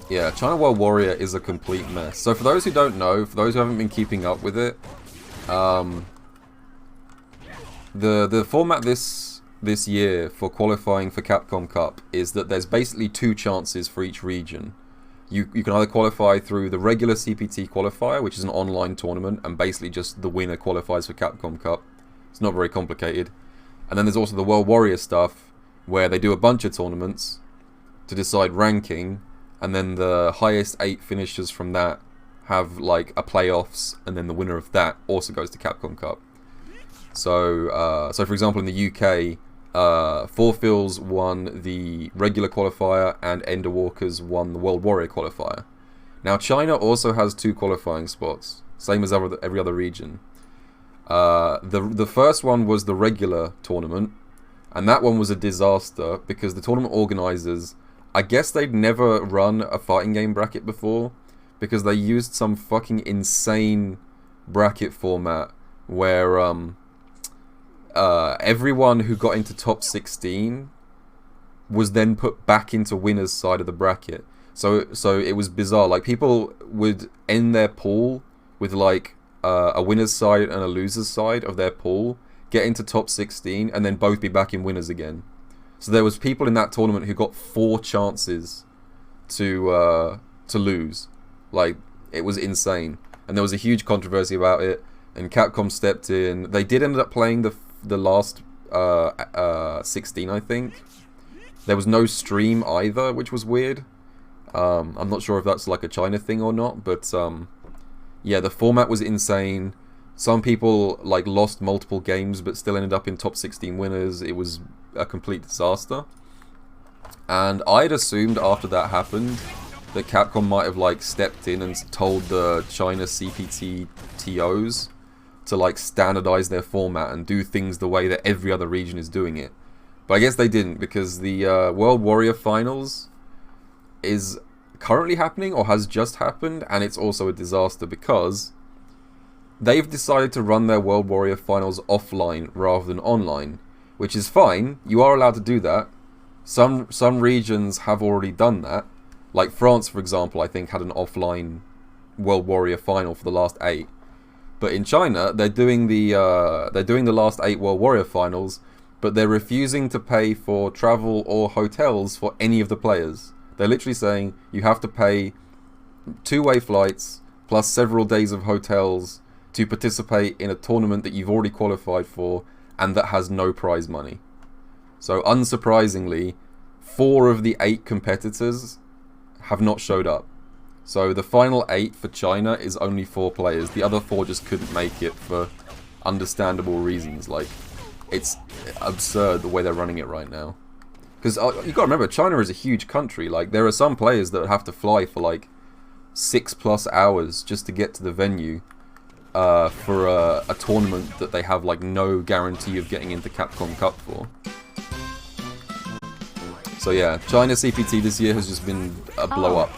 Yeah, China World Warrior is a complete mess. So for those who don't know, for those who haven't been keeping up with it, the format this year for qualifying for Capcom Cup is that there's basically two chances for each region. You can either qualify through the regular CPT qualifier, which is an online tournament, and basically just the winner qualifies for Capcom Cup. It's not very complicated. And then there's also the World Warrior stuff, where they do a bunch of tournaments to decide ranking, and then the highest 8 finishers from that have like a playoffs, and then the winner of that also goes to Capcom Cup. So, for example, in the UK, Forfils won the regular qualifier and Enderwalkers won the World Warrior qualifier. Now, China also has 2 qualifying spots, same as every other region. The first one was the regular tournament, and that one was a disaster because the tournament organizers, I guess they'd never run a fighting game bracket before, because they used some fucking insane bracket format where everyone who got into top 16 was then put back into winners' side of the bracket. So it was bizarre. Like, people would end their pool with like a winner's side and a loser's side of their pool, get into top 16, and then both be back in winners again. So there was people in that tournament who got 4 chances to lose. Like, it was insane, and there was a huge controversy about it. And Capcom stepped in. They did end up playing the last 16, I think. There was no stream either, which was weird. I'm not sure if that's like a China thing or not, but yeah, the format was insane. Some people like lost multiple games but still ended up in top 16 winners. It was a complete disaster. And I'd assumed after that happened that Capcom might have like stepped in and told the China CPT TOs to like standardize their format and do things the way that every other region is doing it. But I guess they didn't, because the World Warrior Finals is currently happening or has just happened, and it's also a disaster because they've decided to run their World Warrior Finals offline rather than online, which is fine. You are allowed to do that. Some regions have already done that. Like France, for example, I think had an offline World Warrior Final for the last 8. But in China, they're doing the last 8 World Warrior Finals, but they're refusing to pay for travel or hotels for any of the players. They're literally saying you have to pay 2-way flights plus several days of hotels to participate in a tournament that you've already qualified for and that has no prize money. So unsurprisingly, 4 of the 8 competitors have not showed up. So the final 8 for China is only 4 players. The other 4 just couldn't make it for understandable reasons. Like, it's absurd the way they're running it right now. Because you got to remember, China is a huge country. Like, there are some players that have to fly for like 6+ hours just to get to the venue for a tournament that they have like no guarantee of getting into Capcom Cup for. So yeah, China CPT this year has just been a blow up.